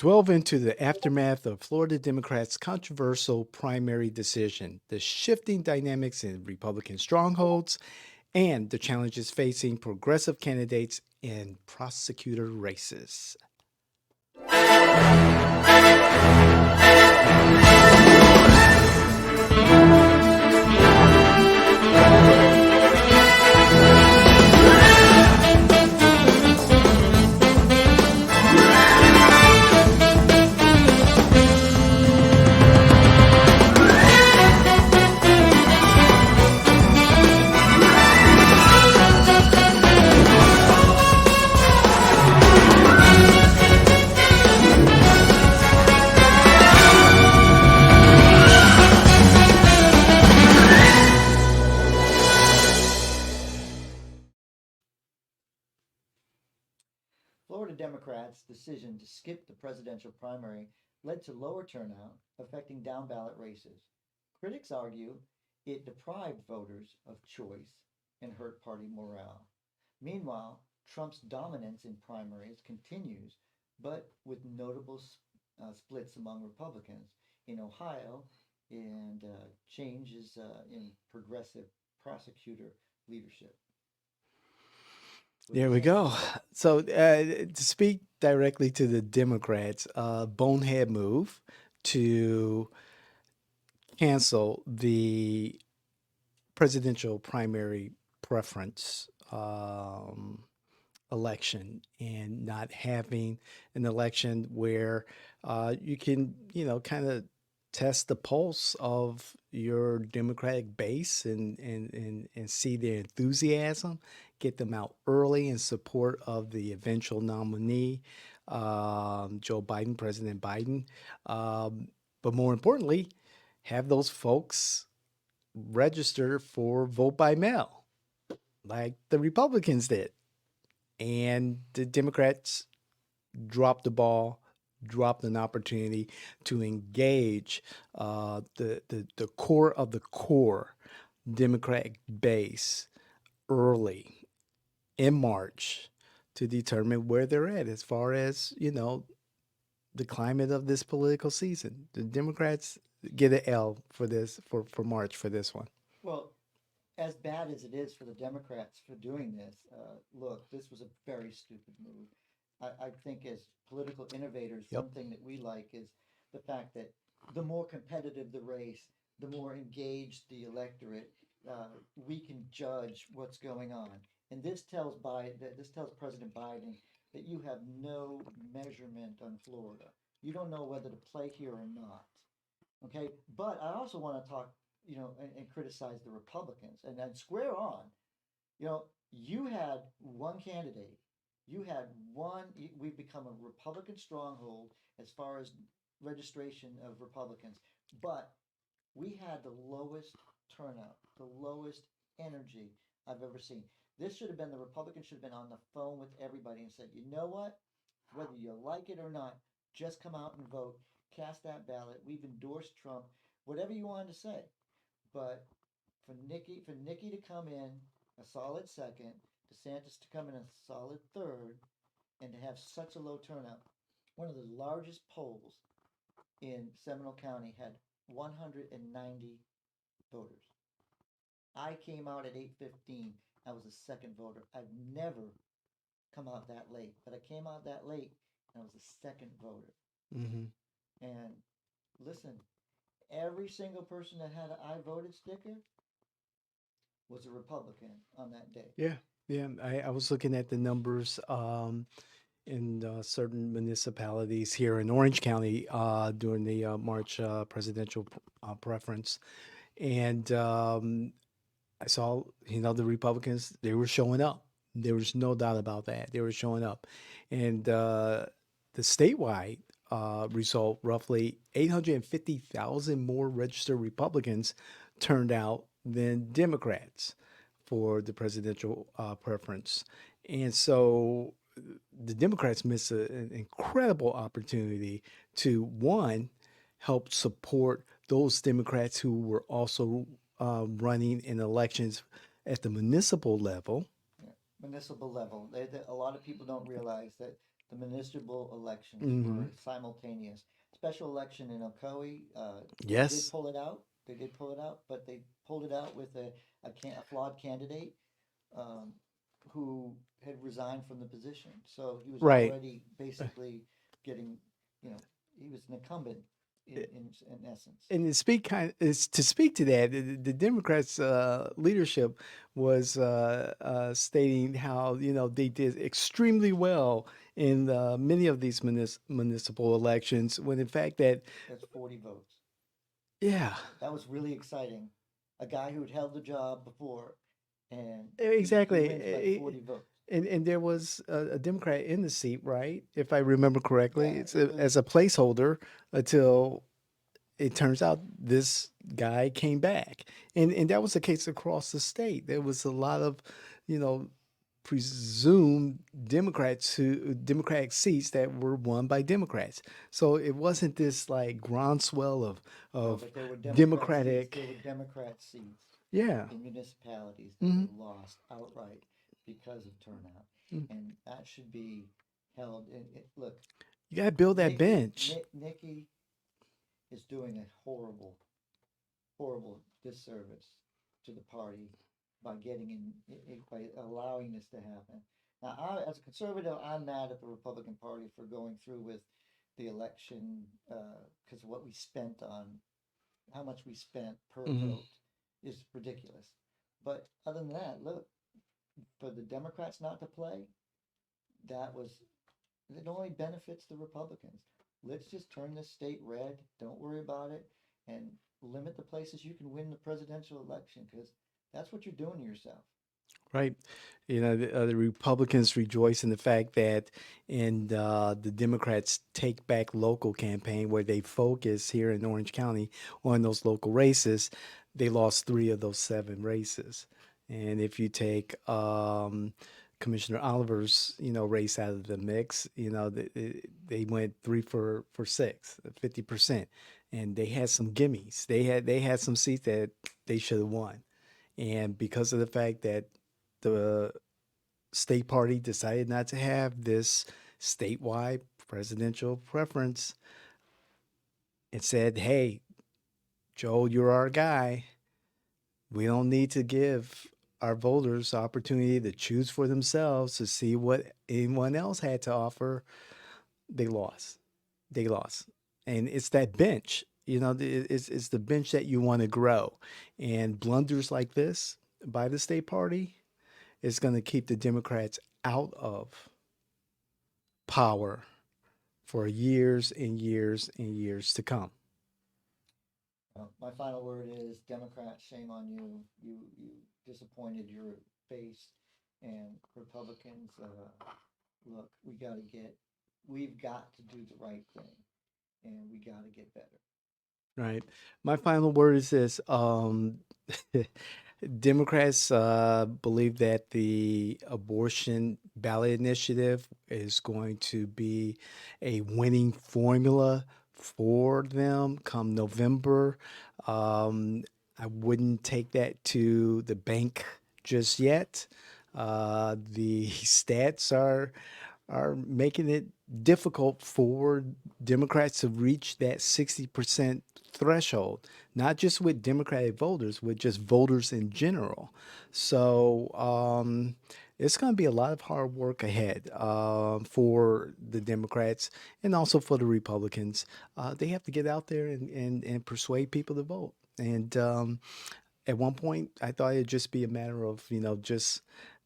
Delve into the aftermath of Florida Democrats' controversial primary decision, the shifting dynamics in Republican strongholds, and the challenges facing progressive candidates in prosecutor races. Florida Democrats' decision to skip the presidential primary led to lower turnout, affecting down ballot races. Critics argue it deprived voters of choice and hurt party morale. Meanwhile, Trump's dominance in primaries continues, but with notable splits among Republicans. In Ohio, and changes in progressive prosecutor leadership. What do you There we think? go. So, to speak directly to the Democrats, bonehead move to cancel the presidential primary preference election and not having an election where you can, kind of test the pulse of your Democratic base and see their enthusiasm, get them out early in support of the eventual nominee, Joe Biden, President Biden. But more importantly, have those folks register for vote by mail like the Republicans did. And the Democrats dropped the ball, dropped an opportunity to engage the core of the core Democratic base early in March to determine where they're at as far as, the climate of this political season. The Democrats get an L for this for March for this one. Well, as bad as it is for the Democrats for doing this, look, this was a very stupid move. I think as political innovators, Yep. one thing that we like is the fact that the more competitive the race, the more engaged the electorate, we can judge what's going on. And this tells President Biden that you have no measurement on Florida. You don't know whether to play here or not. Okay, but I also want to talk, and criticize the Republicans, and then square on. You had one candidate. You had one. We've become a Republican stronghold as far as registration of Republicans, but we had the lowest turnout, the lowest energy I've ever seen. This should have been the Republicans should have been on the phone with everybody and said, you know what? Whether you like it or not, just come out and vote, cast that ballot. We've endorsed Trump, whatever you wanted to say. But for Nikki to come in a solid second, DeSantis to come in a solid third, and to have such a low turnout, one of the largest polls in Seminole County had 190 voters. I came out at 8:15. I was the second voter. I've never come out that late, but I came out that late and I was the second voter. Hmm. And listen, every single person that had an I voted sticker was a Republican on that day. Yeah, yeah. I was looking at the numbers in certain municipalities here in Orange County during the March presidential preference, and I saw, the Republicans, they were showing up. There was no doubt about that. They were showing up, and the statewide result, roughly 850,000 more registered Republicans turned out than Democrats for the presidential preference. And so the Democrats missed an incredible opportunity to, one, help support those Democrats who were also running in elections at the municipal level. Yeah. Municipal level. A lot of people don't realize that the municipal elections Hmm. were simultaneous. Special election in Ocoee, they did Yes. pull it out. They did pull it out, but they pulled it out with a flawed candidate um, who had resigned from the position. So he was Right. already basically getting, you know, he was an incumbent in essence. And to speak is to speak to that, the Democrats' leadership was stating how they did extremely well in many of these municipal elections, when in fact that That's 40 votes. yeah, That was really exciting. A guy who'd held the job before, and he wins by exactly. 40 votes. And there was a Democrat in the seat, right? If I remember correctly, Yeah, it's it as was. a placeholder until it turns out this guy came back. And that was the case across the state. There was a lot of, you know, presumed Democratic seats that were won by Democrats. So it wasn't this like groundswell No, of but there were Democrat seats. Democratic. There were Democrat seats Yeah. in municipalities that Hmm. were lost outright because of turnout, and that should be held. Look, You got to build that bench. Nikki is doing a horrible disservice to the party by getting by allowing this to happen. Now, as a conservative, I'm mad at the Republican Party for going through with the election because what we spent on how much we spent per Hmm. vote is ridiculous. But other than that, look, for the Democrats not to play, that was it only benefits the Republicans. Let's just turn this state red. Don't worry about it, and limit the places you can win the presidential election because that's what you're doing to yourself. Right. The Republicans rejoice in the fact that in the Democrats' Take Back Local campaign, where they focus here in Orange County on those local races, they lost three of those seven races. And if you take Commissioner Oliver's, race out of the mix, they went three for six, 50%. And they had some gimmies. They had some seats that they should have won. And because of the fact that the state party decided not to have this statewide presidential preference and said, hey, Joe, you're our guy. We don't need to give our voters the opportunity to choose for themselves to see what anyone else had to offer. They lost. They lost. And it's that bench, it's the bench that you want to grow. And blunders like this by the state party is going to keep the Democrats out of power for years and years and years to come. My final word is Democrats, shame on you. You disappointed your base, and Republicans. Look, we've got to do the right thing, and we got to get better. Right. My final word is this. Democrats believe that the abortion ballot initiative is going to be a winning formula for them come November. I wouldn't take that to the bank just yet. The stats are making it difficult for Democrats to reach that 60% threshold, not just with Democratic voters, with just voters in general. So it's going to be a lot of hard work ahead for the Democrats and also for the Republicans. They have to get out there and persuade people to vote. And at one point, I thought it'd just be a matter of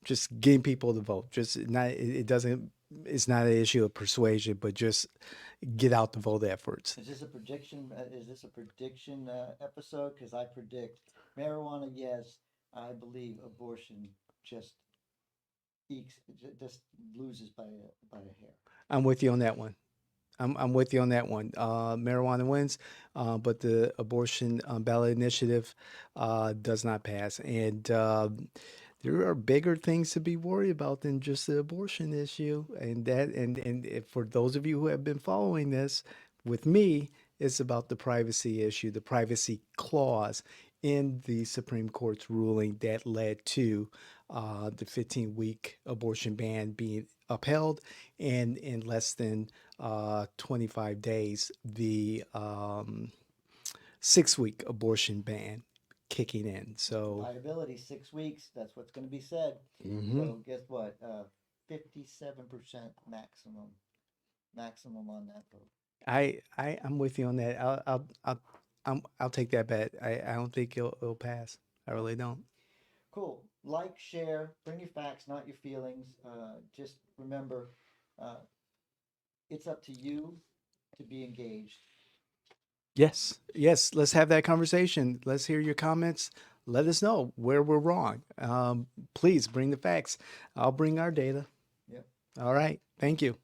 just getting people to vote. Just not it doesn't it's not an issue of persuasion, but just get out the vote efforts. Is this a prediction? Is this a prediction episode? Because I predict marijuana, yes. I believe abortion just just loses by a hair. I'm with you on that one. I'm with you on that one. Marijuana wins, but the abortion ballot initiative does not pass. And there are bigger things to be worried about than just the abortion issue. And if, for those of you who have been following this with me, it's about the privacy issue, the privacy clause in the Supreme Court's ruling that led to the 15-week abortion ban being upheld, and in less than 25 days, the 6 week abortion ban kicking in. So, Viability, 6 weeks, that's what's gonna be said. mhm. So guess what? 57% maximum on that vote. I'm with you on that. I'll take that bet. I don't think it'll pass. I Yeah. really don't. Cool. Like, share, bring your facts, not your feelings. Just remember, uh, it's up to you to be engaged. Yes, yes. Let's have that conversation. Let's hear your comments. Let us know where we're wrong. Please bring the facts. I'll bring our data. Yep. All right. Thank you.